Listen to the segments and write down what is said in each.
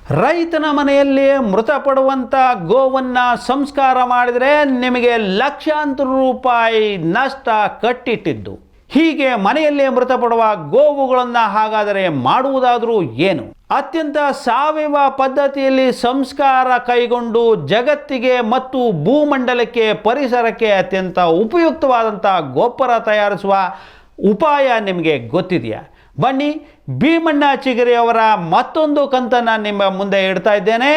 ರೈತನ ಮನೆಯಲ್ಲಿ ಮೃತಪಡುವಂಥ ಗೋವನ್ನು ಸಂಸ್ಕಾರ ಮಾಡಿದರೆ ನಿಮಗೆ ಲಕ್ಷಾಂತರ ರೂಪಾಯಿ ನಷ್ಟ ಕಟ್ಟಿಟ್ಟಿದ್ದು. ಹೀಗೆ ಮನೆಯಲ್ಲೇ ಮೃತಪಡುವ ಗೋವುಗಳನ್ನು ಹಾಗಾದರೆ ಮಾಡುವುದಾದರೂ ಏನು? ಅತ್ಯಂತ ಸಾವಯವ ಪದ್ಧತಿಯಲ್ಲಿ ಸಂಸ್ಕಾರ ಕೈಗೊಂಡು ಜಗತ್ತಿಗೆ ಮತ್ತು ಭೂಮಂಡಲಕ್ಕೆ ಪರಿಸರಕ್ಕೆ ಅತ್ಯಂತ ಉಪಯುಕ್ತವಾದಂಥ ಗೊಬ್ಬರ ತಯಾರಿಸುವ ಉಪಾಯ ನಿಮಗೆ ಗೊತ್ತಿದೆಯಾ? ಬನ್ನಿ, ಭೀಮಣ್ಣ ಚಿಗರಿ ಅವರ ಮತ್ತೊಂದು ಕಂತನ್ನು ನಿಮ್ಮ ಮುಂದೆ ಇಡ್ತಾ ಇದ್ದೇನೆ.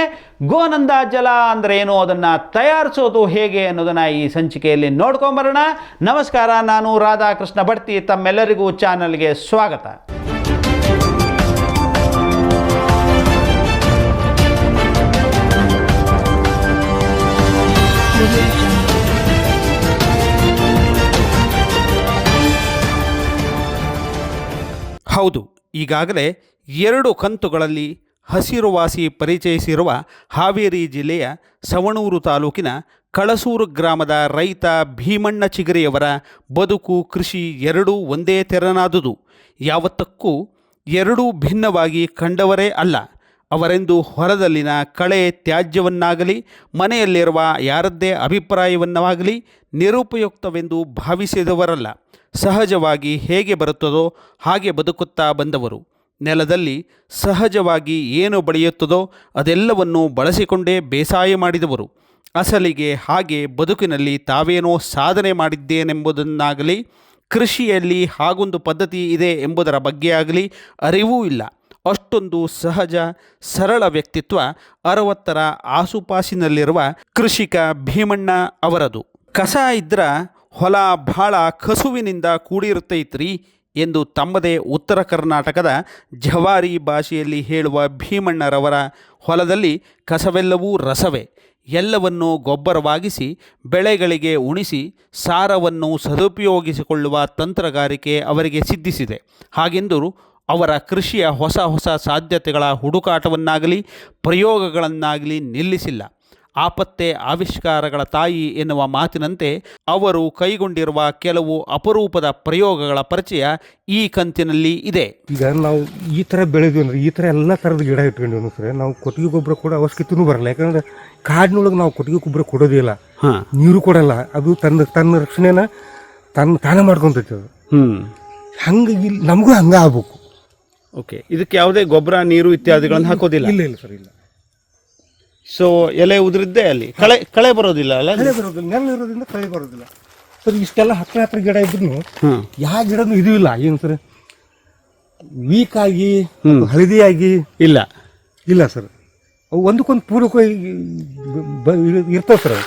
ಗೋನಂದ ಜಲ ಅಂದರೆ ಏನು, ಅದನ್ನು ತಯಾರಿಸೋದು ಹೇಗೆ ಅನ್ನೋದನ್ನು ಈ ಸಂಚಿಕೆಯಲ್ಲಿ ನೋಡ್ಕೊಂಬರೋಣ. ನಮಸ್ಕಾರ, ನಾನು ರಾಧಾಕೃಷ್ಣ ಬಡ್ತಿ. ತಮ್ಮೆಲ್ಲರಿಗೂ ಚಾನಲ್ಗೆ ಸ್ವಾಗತ. ಹೌದು, ಈಗಾಗಲೇ 2 ಕಂತುಗಳಲ್ಲಿ ಹಸಿರುವಾಸಿ ಪರಿಚಯಿಸಿರುವ ಹಾವೇರಿ ಜಿಲ್ಲೆಯ ಸವಣೂರು ತಾಲೂಕಿನ ಕಳಸೂರು ಗ್ರಾಮದ ರೈತ ಭೀಮಣ್ಣ ಚಿಗರಿಯವರ ಬದುಕು, ಕೃಷಿ ಎರಡೂ ಒಂದೇ ತೆರನಾದುದು. ಯಾವತ್ತಕ್ಕೂ ಎರಡೂ ಭಿನ್ನವಾಗಿ ಕಂಡವರೇ ಅಲ್ಲ. ಅವರೆಂದು ಹೊಲದಲ್ಲಿನ ಕಳೆ ತ್ಯಾಜ್ಯವನ್ನಾಗಲಿ ಮನೆಯಲ್ಲಿರುವ ಯಾರದ್ದೇ ಅಭಿಪ್ರಾಯವನ್ನಾಗಲಿ ನಿರುಪಯುಕ್ತವೆಂದು ಭಾವಿಸಿದವರಲ್ಲ. ಸಹಜವಾಗಿ ಹೇಗೆ ಬರುತ್ತದೋ ಹಾಗೆ ಬದುಕುತ್ತಾ ಬಂದವರು. ನೆಲದಲ್ಲಿ ಸಹಜವಾಗಿ ಏನು ಬೆಳೆಯುತ್ತದೋ ಅದೆಲ್ಲವನ್ನು ಬಳಸಿಕೊಂಡೇ ಬೇಸಾಯ ಮಾಡಿದವರು. ಅಸಲಿಗೆ ಹಾಗೆ ಬದುಕಿನಲ್ಲಿ ತಾವೇನೋ ಸಾಧನೆ ಮಾಡಿದ್ದೇನೆಂಬುದನ್ನಾಗಲಿ, ಕೃಷಿಯಲ್ಲಿ ಹಾಗೊಂದು ಪದ್ಧತಿ ಇದೆ ಎಂಬುದರ ಬಗ್ಗೆ ಆಗಲಿ ಅರಿವೂ ಇಲ್ಲ. ಅಷ್ಟೊಂದು ಸಹಜ ಸರಳ ವ್ಯಕ್ತಿತ್ವ 60ರ ಆಸುಪಾಸಿನಲ್ಲಿರುವ ಕೃಷಿಕ ಭೀಮಣ್ಣ ಅವರದು. ಕಸ ಇದ್ರ ಹೊಲ ಭಾಳ ಕಸುವಿನಿಂದ ಕೂಡಿರುತ್ತೈತ್ರಿ ಎಂದು ತಮ್ಮದೇ ಉತ್ತರ ಕರ್ನಾಟಕದ ಜವಾರಿ ಭಾಷೆಯಲ್ಲಿ ಹೇಳುವ ಭೀಮಣ್ಣರವರ ಹೊಲದಲ್ಲಿ ಕಸವೆಲ್ಲವೂ ರಸವೇ. ಎಲ್ಲವನ್ನೂ ಗೊಬ್ಬರವಾಗಿಸಿ ಬೆಳೆಗಳಿಗೆ ಉಣಿಸಿ ಸಾರವನ್ನು ಸದುಪಯೋಗಿಸಿಕೊಳ್ಳುವ ತಂತ್ರಗಾರಿಕೆ ಅವರಿಗೆ ಸಿದ್ಧಿಸಿದೆ. ಹಾಗೆಂದು ಅವರ ಕೃಷಿಯ ಹೊಸ ಹೊಸ ಸಾಧ್ಯತೆಗಳ ಹುಡುಕಾಟವನ್ನಾಗಲಿ ಪ್ರಯೋಗಗಳನ್ನಾಗಲಿ ನಿಲ್ಲಿಸಿಲ್ಲ. ಆಪತ್ತೆ ಆವಿಷ್ಕಾರಗಳ ತಾಯಿ ಎನ್ನುವ ಮಾತಿನಂತೆ ಅವರು ಕೈಗೊಂಡಿರುವ ಕೆಲವು ಅಪರೂಪದ ಪ್ರಯೋಗಗಳ ಪರಿಚಯ ಈ ಕಂತಿನಲ್ಲಿ ಇದೆ. ಈಗ ನಾವು ಈ ಥರ ಬೆಳೆದ್ವಿ ಅಂದ್ರೆ ಈ ಥರ ಎಲ್ಲ ಥರದ ಗಿಡ ಇಟ್ಕೊಂಡಿವಿ ಸರ್, ನಾವು ಕೊಟ್ಟಿಗೆ ಗೊಬ್ಬರ ಕೊಡೋ ಅವಶ್ಯಕತೆನೂ ಬರಲ್ಲ. ಯಾಕಂದ್ರೆ ಕಾಡಿನೊಳಗೆ ನಾವು ಕೊಟ್ಟಿಗೆ ಗೊಬ್ಬರ ಕೊಡೋದಿಲ್ಲ, ನೀರು ಕೊಡಲ್ಲ. ಅದು ತನ್ನ ರಕ್ಷಣೆನ ತಾನೇ ಮಾಡ್ಕೊತೈತೆ ಅದು. ಹಂಗೆ ನಮಗೂ ಹಂಗೆ ಆಗ್ಬೇಕು. ಓಕೆ, ಇದಕ್ಕೆ ಯಾವುದೇ ಗೊಬ್ಬರ, ನೀರು ಇತ್ಯಾದಿಗಳನ್ನು ಹಾಕೋದಿಲ್ಲ? ಇಲ್ಲ ಸರ್, ಇಲ್ಲ. ಸೊ ಎಲೆ ಉದುರಿದ್ದೇ ಅಲ್ಲಿ ಕಳೆ ಬರೋದಿಲ್ಲ ಅಲ್ಲ? ಕಳೆ ಬರೋದಿಲ್ಲ, ನೆಲ ಇರೋದ್ರಿಂದ ಕಳೆ ಬರೋದಿಲ್ಲ ಸರ್. ಇಷ್ಟೆಲ್ಲ ಹತ್ರ ಗಿಡ ಇದ್ರು ಯಾವ ಗಿಡನೂ ಇದು ಇಲ್ಲ. ಏನು ಸರ್, ವೀಕ್ ಆಗಿ ಹಳದಿಯಾಗಿ ಇಲ್ಲ ಸರ್. ಅವು ಒಂದಕ್ಕೊಂದು ಪೂರಕವಾಗಿ ಇರ್ತಾವೆ ಸರ್.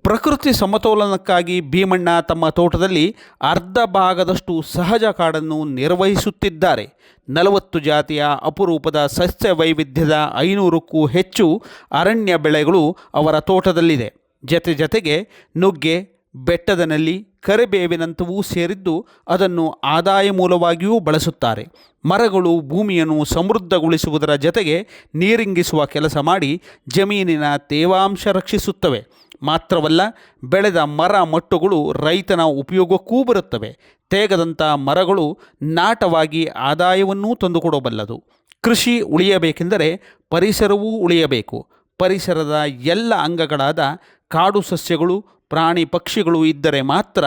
ಪ್ರಕೃತಿ ಸಮತೋಲನಕ್ಕಾಗಿ ಭೀಮಣ್ಣ ತಮ್ಮ ತೋಟದಲ್ಲಿ ಅರ್ಧ ಭಾಗದಷ್ಟು ಸಹಜ ಕಾಡನ್ನು ನಿರ್ವಹಿಸುತ್ತಿದ್ದಾರೆ. 40 ಜಾತಿಯ ಅಪರೂಪದ ಸಸ್ಯ ವೈವಿಧ್ಯದ 500ಕ್ಕೂ ಹೆಚ್ಚು ಅರಣ್ಯ ಬೆಳೆಗಳು ಅವರ ತೋಟದಲ್ಲಿದೆ. ಜೊತೆಗೆ ನುಗ್ಗೆ, ಬೆಟ್ಟದ ನಲ್ಲಿ, ಕರಿಬೇವಿನಂತವೂ ಸೇರಿದ್ದು ಅದನ್ನು ಆದಾಯ ಮೂಲವಾಗಿಯೂ ಬಳಸುತ್ತಾರೆ. ಮರಗಳು ಭೂಮಿಯನ್ನು ಸಮೃದ್ಧಗೊಳಿಸುವುದರ ಜೊತೆಗೆ ನೀರಿಂಗಿಸುವ ಕೆಲಸ ಮಾಡಿ ಜಮೀನಿನ ತೇವಾಂಶ ರಕ್ಷಿಸುತ್ತವೆ. ಮಾತ್ರವಲ್ಲ, ಬೆಳೆದ ಮರ ಮಟ್ಟುಗಳು ರೈತನ ಉಪಯೋಗಕ್ಕೂ ಬರುತ್ತವೆ. ತೇಗದಂಥ ಮರಗಳು ನಾಟವಾಗಿ ಆದಾಯವನ್ನೂ ತಂದುಕೊಡಬಲ್ಲದು. ಕೃಷಿ ಉಳಿಯಬೇಕೆಂದರೆ ಪರಿಸರವೂ ಉಳಿಯಬೇಕು. ಪರಿಸರದ ಎಲ್ಲ ಅಂಗಗಳಾದ ಕಾಡು ಸಸ್ಯಗಳು, ಪ್ರಾಣಿ ಪಕ್ಷಿಗಳು ಇದ್ದರೆ ಮಾತ್ರ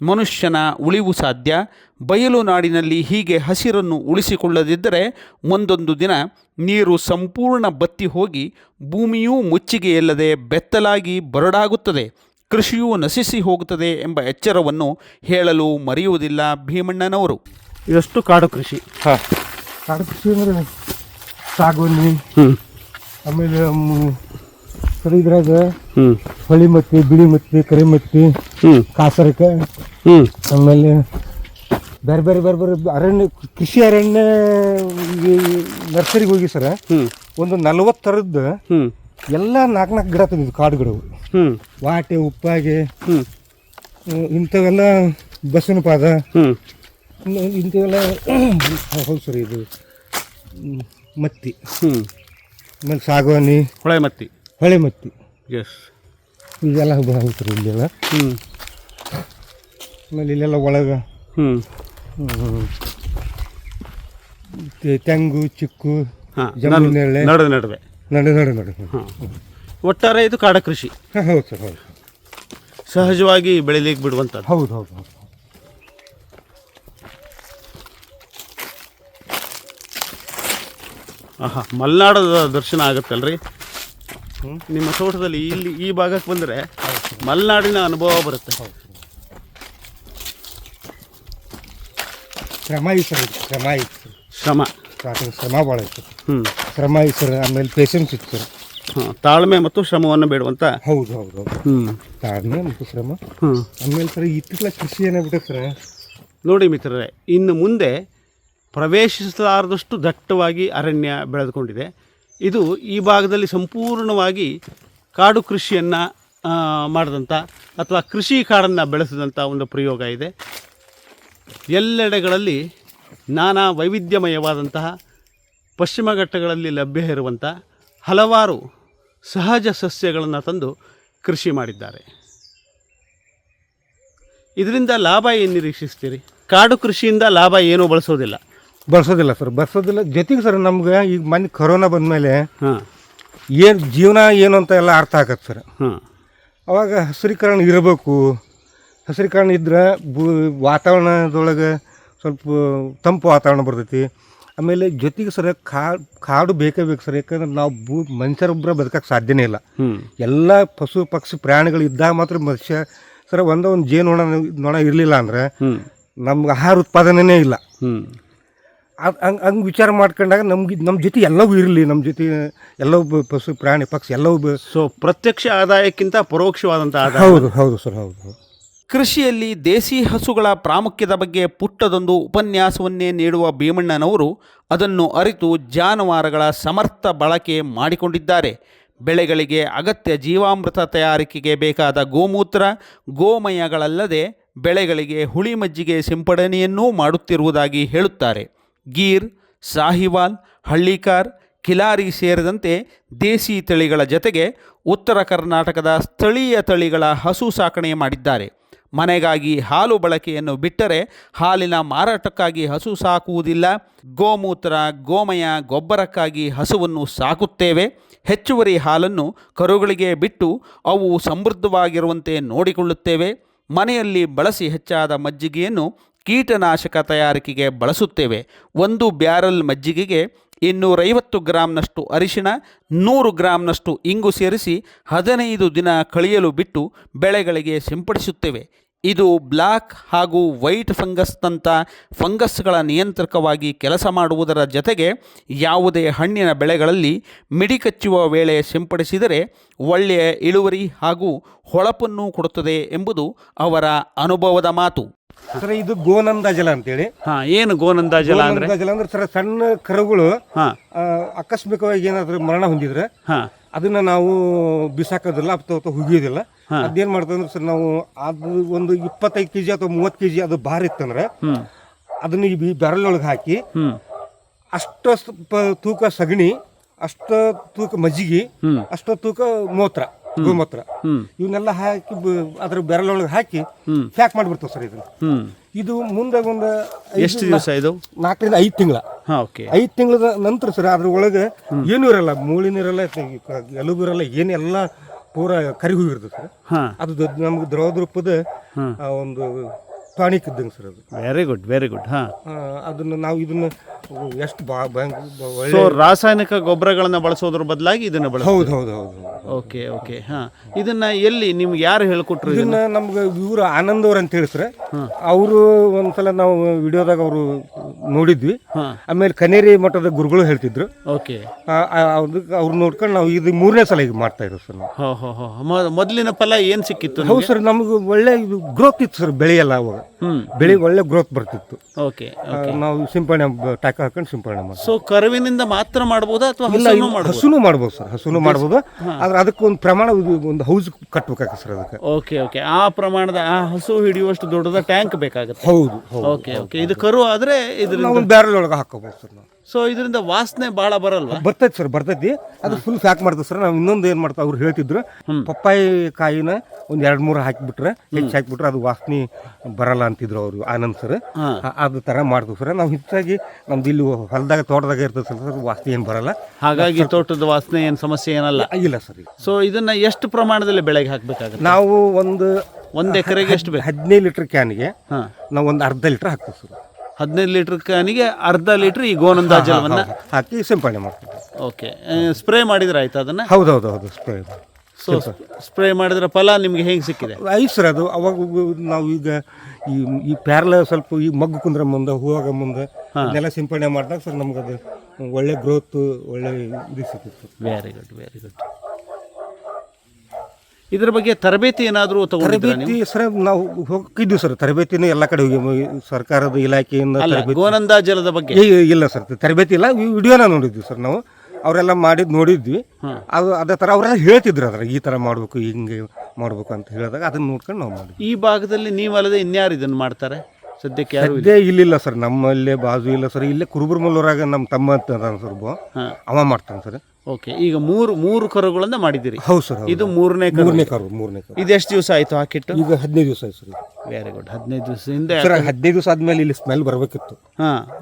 ಮನುಷ್ಯನ ಉಳಿವು ಸಾಧ್ಯ. ಬಯಲು ನಾಡಿನಲ್ಲಿ ಹೀಗೆ ಹಸಿರನ್ನು ಉಳಿಸಿಕೊಳ್ಳದಿದ್ದರೆ ಮುಂದೊಂದು ದಿನ ನೀರು ಸಂಪೂರ್ಣ ಬತ್ತಿ ಹೋಗಿ ಭೂಮಿಯೂ ಮುಚ್ಚಿಗೆಯಿಲ್ಲದೆ ಬೆತ್ತಲಾಗಿ ಬರಡಾಗುತ್ತದೆ, ಕೃಷಿಯೂ ನಶಿಸಿ ಹೋಗುತ್ತದೆ ಎಂಬ ಎಚ್ಚರವನ್ನು ಹೇಳಲು ಮರೆಯುವುದಿಲ್ಲ ಭೀಮಣ್ಣನವರು. ಇದಷ್ಟು ಕಾಡು ಕೃಷಿ. ಕಾಡು ಕೃಷಿ ಅಂದರೆ ಸಾಗುವನಿ, ಆಮೇಲೆ ಸರ್ ಇದ್ರಾಗ ಹೊಳಿ ಮತ್ತಿ, ಬಿಳಿ ಮತ್ತಿ, ಕರಿ ಮತ್ತಿ, ಕಾಸರಕ, ಆಮೇಲೆ ಬೇರೆ ಬೇರೆ ಬೇರೆ ಬೇರೆ ಅರಣ್ಯ, ಕೃಷಿ ಅರಣ್ಯ ನರ್ಸರಿಗೆ ಹೋಗಿ ಸರ ಒಂದು 40 ಥರದ್ದು ಎಲ್ಲ 4 ಗಿಡ ತಂದಿದ್ದು ಕಾಡುಗಳು. ವಾಟೆ, ಉಪ್ಪಾಗೆ, ಇಂಥವೆಲ್ಲ ಬಸವನ ಪಾದ, ಇಂಥವೆಲ್ಲ. ಹೌದು ಸರ್, ಇದು ಮತ್ತಿ, ಆಮೇಲೆ ಸಾಗವಾನಿ, ಹೊಳೆ ಮತ್ತಿ, ಇದೆಲ್ಲ ಹೋಗ್ತಾರೆ ಇಲ್ಲೆಲ್ಲ. ಆಮೇಲೆ ಇಲ್ಲೆಲ್ಲ ಒಳಗೆ ತೆಂಗು, ಚಿಕ್ಕು, ನಡುವೆ ನಡು ನಡು ನಡು ಒಟ್ಟಾರೆ ಇದು ಕಾಡ ಕೃಷಿ. ಹಾಂ ಹೌದು ಸರ್ ಹೌದು ಸಹಜವಾಗಿ ಬೆಳಿಲಿಕ್ಕೆ ಬಿಡುವಂಥದ್ದು. ಹೌದು ಹೌದು ಹೌದು. ಆಹಾ, ಮಲೆನಾಡದ ದರ್ಶನ ಆಗುತ್ತಲ್ರಿ ನಿಮ್ಮ ತೋಟದಲ್ಲಿ. ಇಲ್ಲಿ ಈ ಭಾಗಕ್ಕೆ ಬಂದರೆ ಮಲೆನಾಡಿನ ಅನುಭವ ಬರುತ್ತೆ. ಶ್ರಮ ಐತೆ ಸರ್, ಶ್ರಮ ಐತೆ ಸರ್, ಶ್ರಮ ಶ್ರಮ ಭಾಳ ಐತೆ. ಶ್ರಮ ಐತೆ ಸರ್, ಆಮೇಲೆ ಪೇಷನ್ಸ್ ಇತ್ತು ಸರ್. ತಾಳ್ಮೆ ಮತ್ತು ಶ್ರಮವನ್ನು ಬೇಡುವಂತ. ಹೌದು ಹೌದು ಹೌದು. ತಾಳ್ಮೆ ಮತ್ತು ಶ್ರಮ. ಆಮೇಲೆ ಸರ್ ಇತ್ತಿತ್ತಲ ಕೃಷಿ ಏನಾಗ್ಬಿಟ್ಟೆ ಸರ್ ನೋಡಿ ಮಿತ್ರರೇ, ಇನ್ನು ಮುಂದೆ ಪ್ರವೇಶಿಸಲಾರದಷ್ಟು ದಟ್ಟವಾಗಿ ಅರಣ್ಯ ಬೆಳೆದುಕೊಂಡಿದೆ. ಇದು ಈ ಭಾಗದಲ್ಲಿ ಸಂಪೂರ್ಣವಾಗಿ ಕಾಡು ಕೃಷಿಯನ್ನು ಮಾಡಿದಂಥ ಅಥವಾ ಕೃಷಿ ಕಾಡನ್ನು ಬೆಳೆಸಿದಂಥ ಒಂದು ಪ್ರಯೋಗ ಇದೆ. ಎಲ್ಲೆಡೆಗಳಲ್ಲಿ ನಾನಾ ವೈವಿಧ್ಯಮಯವಾದಂತಹ ಪಶ್ಚಿಮ ಘಟ್ಟಗಳಲ್ಲಿ ಲಭ್ಯ ಇರುವಂಥ ಹಲವಾರು ಸಹಜ ಸಸ್ಯಗಳನ್ನು ತಂದು ಕೃಷಿ ಮಾಡಿದ್ದಾರೆ. ಇದರಿಂದ ಲಾಭ ಏನು ನಿರೀಕ್ಷಿಸ್ತೀರಿ? ಕಾಡು ಕೃಷಿಯಿಂದ ಲಾಭ ಏನೂ ಬಳಸೋದಿಲ್ಲ ಬಳಸೋದಿಲ್ಲ. ಜೊತೆಗೆ ಸರ್ ನಮ್ಗೆ ಈಗ ಮೊನ್ನೆ ಕೊರೋನಾ ಬಂದಮೇಲೆ ಏನು ಜೀವನ ಏನು ಅಂತ ಎಲ್ಲ ಅರ್ಥ ಆಗತ್ತೆ ಸರ್. ಅವಾಗ ಹಸಿರೀಕರಣ ಇರಬೇಕು. ಹಸಿರೀಕರಣ ಇದ್ರೆ ವಾತಾವರಣದೊಳಗೆ ಸ್ವಲ್ಪ ತಂಪು ವಾತಾವರಣ ಬರ್ತೈತಿ. ಆಮೇಲೆ ಜೊತೆಗೆ ಸರ್ ಕಾಡು ಬೇಕೇ ಬೇಕು ಸರ್. ಯಾಕಂದ್ರೆ ನಾವು ಮನುಷ್ಯರೊಬ್ಬರ ಬದುಕಕ್ಕೆ ಸಾಧ್ಯನೇ ಇಲ್ಲ. ಎಲ್ಲ ಪಶು ಪಕ್ಷಿ ಪ್ರಾಣಿಗಳು ಇದ್ದಾಗ ಮಾತ್ರ ಮನುಷ್ಯ ಸರ್. ಒಂದು ಜೇನು ನೊಣ ಇರಲಿಲ್ಲ ಅಂದ್ರೆ ನಮ್ಗೆ ಆಹಾರ ಉತ್ಪಾದನೆನೇ ಇಲ್ಲ. ಹಂಗೆ ವಿಚಾರ ಮಾಡ್ಕೊಂಡಾಗ ನಮ್ಮ ಜೊತೆ ಎಲ್ಲವೂ ಇರಲಿ, ನಮ್ಮ ಜೊತೆ ಎಲ್ಲವೂ ಪಶು ಪ್ರಾಣಿ ಪಕ್ಷಿ ಎಲ್ಲವೂ. ಸೊ ಪ್ರತ್ಯಕ್ಷ ಆದಾಯಕ್ಕಿಂತ ಪರೋಕ್ಷವಾದಂಥ ಆದಾಯ. ಹೌದು ಹೌದು ಸರ್ ಹೌದು ಹೌದು. ಕೃಷಿಯಲ್ಲಿ ದೇಸಿ ಹಸುಗಳ ಪ್ರಾಮುಖ್ಯದ ಬಗ್ಗೆ ಪುಟ್ಟದೊಂದು ಉಪನ್ಯಾಸವನ್ನೇ ನೀಡುವ ಭೀಮಣ್ಣನವರು ಅದನ್ನು ಅರಿತು ಜಾನುವಾರುಗಳ ಸಮರ್ಥ ಬಳಕೆ ಮಾಡಿಕೊಂಡಿದ್ದಾರೆ. ಬೆಳೆಗಳಿಗೆ ಅಗತ್ಯ ಜೀವಾಮೃತ ತಯಾರಿಕೆಗೆ ಬೇಕಾದ ಗೋಮೂತ್ರ ಗೋಮಯಗಳಲ್ಲದೆ ಬೆಳೆಗಳಿಗೆ ಹುಳಿ ಮಜ್ಜಿಗೆ ಸಿಂಪಡಣೆಯನ್ನೂ ಮಾಡುತ್ತಿರುವುದಾಗಿ ಹೇಳುತ್ತಾರೆ. ಗೀರ್, ಸಾಹಿವಾಲ್, ಹಳ್ಳಿಕಾರ್, ಕಿಲಾರಿ ಸೇರಿದಂತೆ ದೇಸಿ ತಳಿಗಳ ಜತೆಗೆ ಉತ್ತರ ಕರ್ನಾಟಕದ ಸ್ಥಳೀಯ ತಳಿಗಳ ಹಸು ಸಾಕಣೆ ಮಾಡಿದ್ದಾರೆ. ಮನೆಗಾಗಿ ಹಾಲು ಬಳಕೆಯನ್ನು ಬಿಟ್ಟರೆ ಹಾಲಿನ ಮಾರಾಟಕ್ಕಾಗಿ ಹಸು ಸಾಕುವುದಿಲ್ಲ. ಗೋಮೂತ್ರ ಗೋಮಯ ಗೊಬ್ಬರಕ್ಕಾಗಿ ಹಸುವನ್ನು ಸಾಕುತ್ತೇವೆ. ಹೆಚ್ಚುವರಿ ಹಾಲನ್ನು ಕರುಗಳಿಗೆ ಬಿಟ್ಟು ಅವು ಸಮೃದ್ಧವಾಗಿರುವಂತೆ ನೋಡಿಕೊಳ್ಳುತ್ತೇವೆ. ಮನೆಯಲ್ಲಿ ಬಳಸಿ ಹೆಚ್ಚಾದ ಮಜ್ಜಿಗೆಯನ್ನು ಕೀಟನಾಶಕ ತಯಾರಿಕೆಗೆ ಬಳಸುತ್ತೇವೆ. 1 ಬ್ಯಾರಲ್ ಮಜ್ಜಿಗೆಗೆ 250 ಗ್ರಾಂನಷ್ಟು ಅರಿಶಿಣ, 100 ಗ್ರಾಂನಷ್ಟು ಇಂಗು ಸೇರಿಸಿ 15 ದಿನ ಕಳೆಯಲು ಬಿಟ್ಟು ಬೆಳೆಗಳಿಗೆ ಸಿಂಪಡಿಸುತ್ತೇವೆ. ಇದು ಬ್ಲ್ಯಾಕ್ ಹಾಗೂ ವೈಟ್ ಫಂಗಸ್ನಂಥ ಫಂಗಸ್ಗಳ ನಿಯಂತ್ರಕವಾಗಿ ಕೆಲಸ ಮಾಡುವುದರ ಜತೆಗೆ ಯಾವುದೇ ಹಣ್ಣಿನ ಬೆಳೆಗಳಲ್ಲಿ ಮಿಡಿಕಚ್ಚುವ ವೇಳೆ ಸಿಂಪಡಿಸಿದರೆ ಒಳ್ಳೆಯ ಇಳುವರಿ ಹಾಗೂ ಹೊಳಪನ್ನು ಕೊಡುತ್ತದೆ ಎಂಬುದು ಅವರ ಅನುಭವದ ಮಾತು. ಸರ್ ಇದು ಗೋನಂದ ಜಲ ಅಂತೇಳಿ. ಏನು ಗೋನಂದ ಜಲ ಅಂದ್ರೆ? ಸರ್ ಸಣ್ಣ ಕರುಗಳು ಆಕಸ್ಮಿಕವಾಗಿ ಏನಾದ್ರು ಮರಣ ಹೊಂದಿದ್ರೆ ಅದನ್ನ ನಾವು ಬಿಸಾಕೋದಿಲ್ಲ ಅಥವಾ ಹುಗಿಯೋದಿಲ್ಲ. ಅದೇನ್ ಮಾಡ್ತೇವೆ ಅಂದ್ರೆ ಸರ್ ನಾವು ಅದು ಒಂದು 25 kg ಅಥವಾ 30 kg ಅದು ಭಾರ ಇತ್ತಂದ್ರೆ ಅದನ್ನ ಈ ಬ್ಯಾರಲ್ ಒಳಗೆ ಹಾಕಿ ಅಷ್ಟು ತೂಕ ಸಗಣಿ, ಅಷ್ಟು ತೂಕ ಮಜ್ಜಿಗೆ, ಅಷ್ಟು ತೂಕ ಗೋಮೂತ್ರ ಇವನ್ನೆಲ್ಲ ಹಾಕಿ ಅದ್ರ ಬ್ಯಾರಲ್ ಒಳಗೆ ಹಾಕಿ ಪ್ಯಾಕ್ ಮಾಡಿಬಿಡ್ತೇವೆ ಸರ್. ಇದು ಮುಂದೆ ಒಂದು ಎಷ್ಟು ದಿವಸ? ಇದು 4 ರಿಂದ 5 ತಿಂಗಳ. 5 ತಿಂಗಳ ನಂತರ ಸರ್ ಅದ್ರ ಒಳಗೆ ಏನೂ ಇರಲ್ಲ, ಮೂಳಿನಿರಲ್ಲ, ಎಲುಬು ಇರಲ್ಲ, ಏನೆಲ್ಲ ಪೂರ ಕರಿ ಹೋಗಿರ್ತದೆ ಸರ್. ಅದು ನಮ್ಗೆ ದ್ರವ ರೂಪದ ಒಂದು ಟಾನಿಕ್ ಇದ್ದಂಗೆ ಸರ್ ಅದು. Very good very good. ಅದನ್ನ ನಾವು ಇದನ್ನ ಎಷ್ಟು ರಾಸಾಯನಿಕ ಗೊಬ್ಬರಗಳನ್ನ ಬಳಸೋದ್ರ ಬದಲಾಗಿ ಇದನ್ನ ಬಳಸ. ಹೌದು ಹೌದು ಹೌದು. Okay okay. ಇದನ್ನ ಎಲ್ಲಿ ನಿಮ್ಗೆ ಯಾರು ಹೇಳ್ಕೊಟ್ರು? ಇದನ್ನ ನಮ್ಗೆ ಇವರು ಆನಂದ್ ಅವ್ರು ಅಂತ ಹೇಳಿ ಸರ್. ಅವರು ಒಂದ್ಸಲ ನಾವು ವಿಡಿಯೋದಾಗ ಅವರು ನೋಡಿದ್ವಿ. ಆಮೇಲೆ ಕನೇರಿ ಮಠದ ಗುರುಗಳು ಹೇಳ್ತಿದ್ರು. ಓಕೆ. ಅವ್ರು ನೋಡ್ಕೊಂಡು ನಾವು ಇದು 3ನೇ ಸಲ ಈಗ ಮಾಡ್ತಾ ಇರೋದು ಸರ್ ನಾವು. ಮೊದಲಿನ ಫಲ ಏನ್ ಸಿಕ್ಕಿತ್ತು? ಹೌದು ಸರ್, ನಮ್ಗೆ ಒಳ್ಳೆ ಇದು ಗ್ರೋತ್ ಇತ್ತು ಸರ್. ಬೆಳೆ ಎಲ್ಲ ಅವಾಗ ಬೆಳೆ ಒಳ್ಳೆ ಗ್ರೋತ್ ಬರ್ತಿತ್ತು. ಓಕೆ. ನಾವು ಸಿಂಪಡಣೆ ಟಾಕ ಹಾಕೊಂಡು ಸಿಂಪಡಣೆ ಮಾಡ್ತೀವಿ. ಸೊ ಕರುವಿನಿಂದ ಮಾತ್ರ ಮಾಡಬಹುದಾ ಅಥವಾ ಹಸುನು ಮಾಡ್ಬೋದು ಸರ್? ಹಸುನು ಮಾಡ್ಬೋದು, ಆದ್ರೆ ಅದಕ್ಕೆ ಒಂದು ಪ್ರಮಾಣ, ಒಂದು ಹೌಸ್ ಕಟ್ಬೇಕಾಗ ಸರ್ ಅದಕ್ಕೆ. Okay okay. ಆ ಪ್ರಮಾಣದ ಆ ಹಸು ಹಿಡಿಯುವಷ್ಟು ದೊಡ್ಡದ ಟ್ಯಾಂಕ್ ಬೇಕಾಗುತ್ತೆ. ಹೌದು. Okay okay. ಇದು ಕರು ಆದ್ರೆ ಇದನ್ನ ಒಂದು ಬ್ಯಾರಲ್ ಒಳಗೆ ಹಾಕೋಬಹುದು ಸರ್ ನಾವು. ಸೊ ಇದರಿಂದ ವಾಸನೆ ಭಾಳ ಬರಲ್ವಾ? ಬರ್ತೈತಿ ಸರ್, ಬರ್ತೈತಿ. ಅದು ಫುಲ್ ಪ್ಯಾಕ್ ಮಾಡ್ತೀವಿ ಸರ್. ನಾವು ಇನ್ನೊಂದು ಏನು ಮಾಡ್ತಾವೆ ಅವ್ರು ಹೇಳ್ತಿದ್ರು, ಪಪ್ಪಾಯಿ ಕಾಯಿನ ಒಂದು 2-3 ಹಾಕಿಬಿಟ್ರೆ ಹೆಚ್ಚು ಹಾಕಿಬಿಟ್ರೆ ಅದು ವಾಸನೆ ಬರಲ್ಲ ಅಂತಿದ್ರು ಅವರು ಆನಂದ್ ಸರ್. ಅದು ಥರ ಮಾಡ್ತೀವಿ ಸರ್. ನಾವು ಹೆಚ್ಚಾಗಿ ನಮ್ದು ಇಲ್ಲಿ ಹೊಲದಾಗ ತೋಟದಾಗ ಇರ್ತದೆ ಸರ್, ವಾಸನೆ ಏನು ಬರಲ್ಲ. ಹಾಗಾಗಿ ತೋಟದ ವಾಸನೆ ಏನು ಸಮಸ್ಯೆ ಏನಲ್ಲ. ಇಲ್ಲ ಸರ್. ಸೊ ಇದನ್ನ ಎಷ್ಟು ಪ್ರಮಾಣದಲ್ಲಿ ಬೆಳೆಗೆ ಹಾಕಬೇಕಾಗುತ್ತೆ? ನಾವು ಒಂದು ಎಕರೆಗೆ ಎಷ್ಟು ಬೇಕು? 15 ಲೀಟರ್ ಕ್ಯಾನಿಗೆ ನಾವು ಒಂದು ಅರ್ಧ ಲೀಟರ್ ಹಾಕ್ತೀವಿ ಸರ್. 15 ಲೀಟರ್ ಕ್ಯಾನಿಗೆ ಅರ್ಧ ಲೀಟರ್ ಈ ಗೋನಂದ ಜಲವನ್ನು ಹಾಕಿ ಸಿಂಪಡಣೆ ಮಾಡ್ತೀವಿ. ಓಕೆ. ಸ್ಪ್ರೇ ಮಾಡಿದ್ರೆ ಆಯ್ತು ಅದನ್ನ? ಹೌದೌದು, ಸ್ಪ್ರೇ. ಸೊ ಸ್ಪ್ರೇ ಮಾಡಿದ್ರೆ ಫಲ ನಿಮ್ಗೆ ಹೆಂಗೆ ಸಿಕ್ಕಿದೆ? ಐದು ಸರ್. ಅದು ಅವಾಗ ನಾವು ಈಗ ಈ ಪ್ಯಾರ್ಲ ಸ್ವಲ್ಪ ಈ ಮಗ್ಗು ಕುಂದ್ರ ಮುಂದೆ ಹೂವಾಗ ಮುಂದೆ ಇದೆಲ್ಲ ಸಿಂಪಡಣೆ ಮಾಡಿದಾಗ ಸರ್ ನಮ್ಗೆ ಅದು ಒಳ್ಳೆ ಗ್ರೋತ್, ಒಳ್ಳೆ ಇದು ಸಿಕ್ಕಿತ್ತು. Very good, very good. ಇದ್ರ ಬಗ್ಗೆ ತರಬೇತಿ ಏನಾದರೂ ತರಬೇತಿ ಸರ್ ನಾವು ಹೋಗಿದ್ವಿ ಸರ್. ತರಬೇತಿನೂ ಎಲ್ಲ ಕಡೆ ಹೋಗಿ ಸರ್ಕಾರದ ಇಲಾಖೆಯಿಂದ ಗೋನಂದ ಜಲದ ಬಗ್ಗೆ ಇಲ್ಲ ಸರ್, ತರಬೇತಿ ಇಲ್ಲ. ವಿಡಿಯೋನ ನೋಡಿದ್ವಿ ಸರ್ ನಾವು. ಅವರೆಲ್ಲ ಮಾಡಿದ್ದು ನೋಡಿದ್ವಿ. ಅದು ಅದೇ ಥರ ಅವರೆಲ್ಲ ಹೇಳ್ತಿದ್ರು ಅದ್ರ ಈ ಥರ ಮಾಡಬೇಕು, ಹಿಂಗೆ ಮಾಡಬೇಕು ಅಂತ ಹೇಳಿದಾಗ ಅದನ್ನ ನೋಡ್ಕೊಂಡು ನಾವು ಮಾಡಿದ್ವಿ. ಈ ಭಾಗದಲ್ಲಿ ನೀವಲ್ಲದೆ ಇನ್ಯಾರು ಇದನ್ನು ಮಾಡ್ತಾರೆ ಸದ್ಯಕ್ಕೆ? ಯಾರು ಸದ್ಯ ಇಲ್ಲಿಲ್ಲ ಸರ್, ನಮ್ಮಲ್ಲೇ ಬಾಜು ಇಲ್ಲ ಸರ್. ಇಲ್ಲೇ ಕುರುಬುರ್ಮಲ್ಲೂರಾಗ ನಮ್ಮ ತಮ್ಮ ಅಂತ ಸರ್, ಅವ ಮಾಡ್ತಾನೆ ಸರ್. ಓಕೆ. ಈಗ ಮೂರು ಕರುಗಳನ್ನ ಮಾಡಿದ್ದೀರಿ? ಹೌದು ಸರ್. ಇದು ಮೂರನೇ ಕರು. ಇದು ಎಷ್ಟು ದಿವಸ ಆಯ್ತು ಹಾಕಿಟ್ಟು? ಈಗ 15 ದಿವಸ ಆಯ್ತು ಸರ್. Very good. 15 ದಿವಸದಿಂದ ಸರ್. 15 ದಿವಸ ಆದ್ಮೇಲೆ ಇಲ್ಲಿ ಸ್ಮೆಲ್ ಬರಬೇಕಿತ್ತು.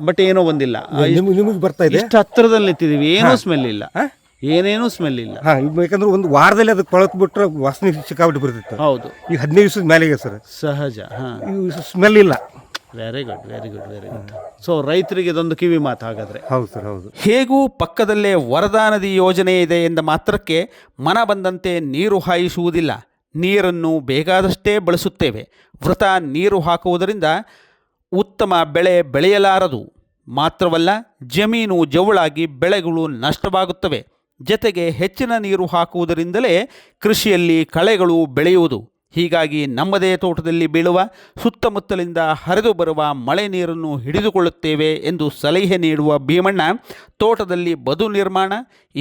ಬಟ್ ಏನೋ ಬಂದಿಲ್ಲ. ನಿಮಗೆ ಬರ್ತಾ ಇದೆ. ಇಷ್ಟು ಹತ್ತಿರದಲ್ಲಿ ನಿಂತಿದ್ದೀವಿ, ಏನೂ ಸ್ಮೆಲ್ ಇಲ್ಲ, ಏನೇನೂ ಸ್ಮೆಲ್ ಇಲ್ಲ. ಯಾಕಂದ್ರೆ ಒಂದು ವಾರದಲ್ಲಿ ಅದು ಕೊಳತು ಬಿಟ್ರೆ ವಾಸನೆ ಸಿಕ್ಕಾಬಿಟ್ಟು ಬರ್ತಿತ್ತು. ಹೌದು. ಈ 15 ದಿವಸದ ಮೇಲೆ ಸರ್ ಸಹಜ. ಸ್ಮೆಲ್ ಇಲ್ಲ. Very good, very good, very good. So ರೈತರಿಗೆ ಇದೊಂದು ಕಿವಿ ಮಾತು ಹಾಗಾದ್ರೆ. ಹೌದು ಸರ್, ಹೌದು. ಹೇಗೂ ಪಕ್ಕದಲ್ಲೇ ವರದಾ ನದಿ ಯೋಜನೆ ಇದೆ ಎಂದ ಮಾತ್ರಕ್ಕೆ ಮನ ಬಂದಂತೆ ನೀರು ಹಾಯಿಸುವುದಿಲ್ಲ. ನೀರನ್ನು ಬೇಕಾದಷ್ಟೇ ಬಳಸುತ್ತೇವೆ. ವೃಥ ನೀರು ಹಾಕುವುದರಿಂದ ಉತ್ತಮ ಬೆಳೆ ಬೆಳೆಯಲಾರದು. ಮಾತ್ರವಲ್ಲ, ಜಮೀನು ಜವುಳಾಗಿ ಬೆಳೆಗಳು ನಷ್ಟವಾಗುತ್ತವೆ. ಜತೆಗೆ ಹೆಚ್ಚಿನ ನೀರು ಹಾಕುವುದರಿಂದಲೇ ಕೃಷಿಯಲ್ಲಿ ಕಳೆಗಳು ಬೆಳೆಯುವುದು. ಹೀಗಾಗಿ ನಮ್ಮದೇ ತೋಟದಲ್ಲಿ ಬೀಳುವ ಸುತ್ತಮುತ್ತಲಿಂದ ಹರಿದು ಬರುವ ಮಳೆ ನೀರನ್ನು ಹಿಡಿದುಕೊಳ್ಳುತ್ತೇವೆ ಎಂದು ಸಲಹೆ ನೀಡುವ ಭೀಮಣ್ಣ ತೋಟದಲ್ಲಿ ಬದು ನಿರ್ಮಾಣ,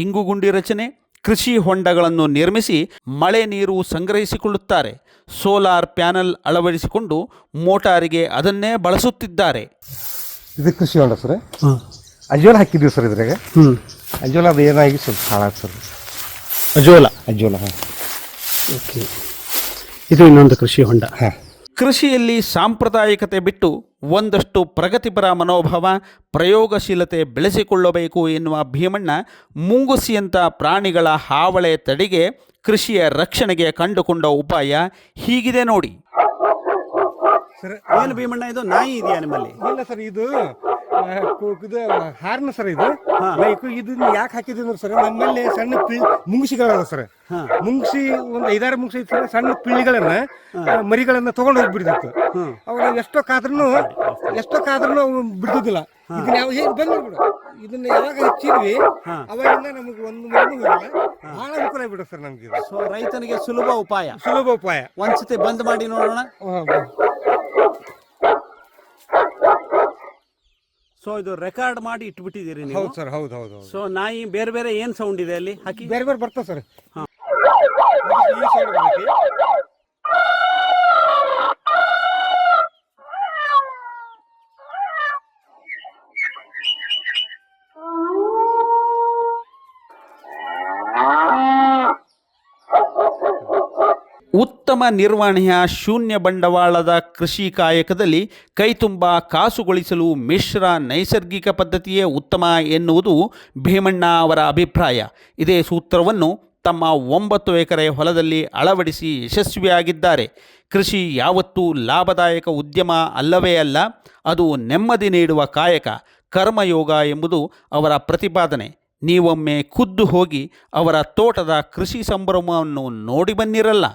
ಇಂಗುಗುಂಡಿ ರಚನೆ, ಕೃಷಿ ಹೊಂಡಗಳನ್ನು ನಿರ್ಮಿಸಿ ಮಳೆ ನೀರು ಸಂಗ್ರಹಿಸಿಕೊಳ್ಳುತ್ತಾರೆ. ಸೋಲಾರ್ ಪ್ಯಾನಲ್ ಅಳವಡಿಸಿಕೊಂಡು ಮೋಟಾರಿಗೆ ಅದನ್ನೇ ಬಳಸುತ್ತಿದ್ದಾರೆ. ಇದು ಕೃಷಿ ಹೊಂಡ ಸರ್. ಅಜೋಲ ಹಾಕಿದ್ದೀವಿ ಸರ್ ಇದ್ರಾಗ. ಅಜೋಲ ಅದು ಏನಾಗಿ ಸ್ವಲ್ಪ ಹಾಳಾಗ್ತದೆ ಸರ್. ಅಜೋಲ. ಓಕೆ. ಇದು ಇನ್ನೊಂದು ಕೃಷಿ ಹೊಂಡ. ಕೃಷಿಯಲ್ಲಿ ಸಾಂಪ್ರದಾಯಿಕತೆ ಬಿಟ್ಟು ಒಂದಷ್ಟು ಪ್ರಗತಿಪರ ಮನೋಭಾವ, ಪ್ರಯೋಗಶೀಲತೆ ಬೆಳೆಸಿಕೊಳ್ಳಬೇಕು ಎನ್ನುವ ಭೀಮಣ್ಣ ಮುಂಗುಸಿಯಂಥ ಪ್ರಾಣಿಗಳ ಹಾವಳಿ ತಡೆಗೆ ಕೃಷಿಯ ರಕ್ಷಣೆಗೆ ಕಂಡುಕೊಂಡ ಉಪಾಯ ಹೀಗಿದೆ ನೋಡಿ. ಸರ್ ಏನು ಭೀಮಣ್ಣ, ಇದು ನಾಯಿ ಇದೆಯಾ ನಿಮ್ಮಲ್ಲಿ? ಇಲ್ಲ ಸರ್, ಇದು ಹಾರ್ನ ಸರ್. ಇದು ಇದನ್ನ ಯಾಕೆ ಹಾಕಿದ್ವಿ ಅಂದ್ರೆ ಸರ್, ನಮ್ಮಲ್ಲಿ ಸಣ್ಣ ಮುಂಗುಸಿಗಳಲ್ಲ ಸರ್. ಮುಂಗುಸಿ ಒಂದು 5-6 ಮುಂಗುಸಿ ಸರ್, ಸಣ್ಣ ಪಿಳ್ಳಿಗಳನ್ನ ಮರಿಗಳನ್ನ ತಗೊಂಡು ಹೋಗ್ಬಿಡ್ತಿತ್ತು. ಅವಾಗ ಎಷ್ಟೋ ಕಾದ್ರೂ ಬಿಡ್ತಿದ್ದಿಲ್ಲ. ಇದನ್ನ ಯಾವ ಬಂದ್ಬಿಡು, ಇದನ್ನ ಯಾವಾಗ ಹಚ್ಚಿದ್ವಿ ಅವಾಗಿಂದ ನಮಗೆ ಒಂದು ಮರಿನೂ ಹೋಗಿಲ್ಲ. ಬಹಳ ಅನುಕೂಲ ಆಗ್ಬಿಡ ಸರ್ ನಮ್ಗೆ. ಸೊ ರೈತನಿಗೆ ಸುಲಭ ಉಪಾಯ. ಒಂದ್ಸತಿ ಬಂದ್ ಮಾಡಿ ನೋಡೋಣ. ಸೊ ಇದು ರೆಕಾರ್ಡ್ ಮಾಡಿ ಇಟ್ಬಿಟ್ಟಿದ್ದೀರಿ ನೀವು? ಹೌದು ಸರ್, ಹೌದು. ಸೊ ನಾಯಿ ಬೇರೆ ಬೇರೆ ಏನ್ ಸೌಂಡ್ ಇದೆ ಅಲ್ಲಿ ಹಾಕಿ? ಬೇರೆ ಬರ್ತಾವ ಸರ್. ಉತ್ತಮ ನಿರ್ವಹಣೆಯ ಶೂನ್ಯ ಬಂಡವಾಳದ ಕೃಷಿ ಕಾಯಕದಲ್ಲಿ ಕೈತುಂಬ ಕಾಸು ಗಳಿಸಲು ಮಿಶ್ರ ನೈಸರ್ಗಿಕ ಪದ್ಧತಿಯೇ ಉತ್ತಮ ಎನ್ನುವುದು ಭೀಮಣ್ಣ ಅವರ ಅಭಿಪ್ರಾಯ. ಇದೇ ಸೂತ್ರವನ್ನು ತಮ್ಮ 9 ಎಕರೆ ಹೊಲದಲ್ಲಿ ಅಳವಡಿಸಿ ಯಶಸ್ವಿಯಾಗಿದ್ದಾರೆ. ಕೃಷಿ ಯಾವತ್ತೂ ಲಾಭದಾಯಕ ಉದ್ಯಮ ಅಲ್ಲವೇ ಅಲ್ಲ, ಅದು ನೆಮ್ಮದಿ ನೀಡುವ ಕಾಯಕ, ಕರ್ಮಯೋಗ ಎಂಬುದು ಅವರ ಪ್ರತಿಪಾದನೆ. ನೀವೊಮ್ಮೆ ಖುದ್ದು ಹೋಗಿ ಅವರ ತೋಟದ ಕೃಷಿ ಸಂಭ್ರಮವನ್ನು ನೋಡಿ ಬನ್ನಿರಲ್ಲ.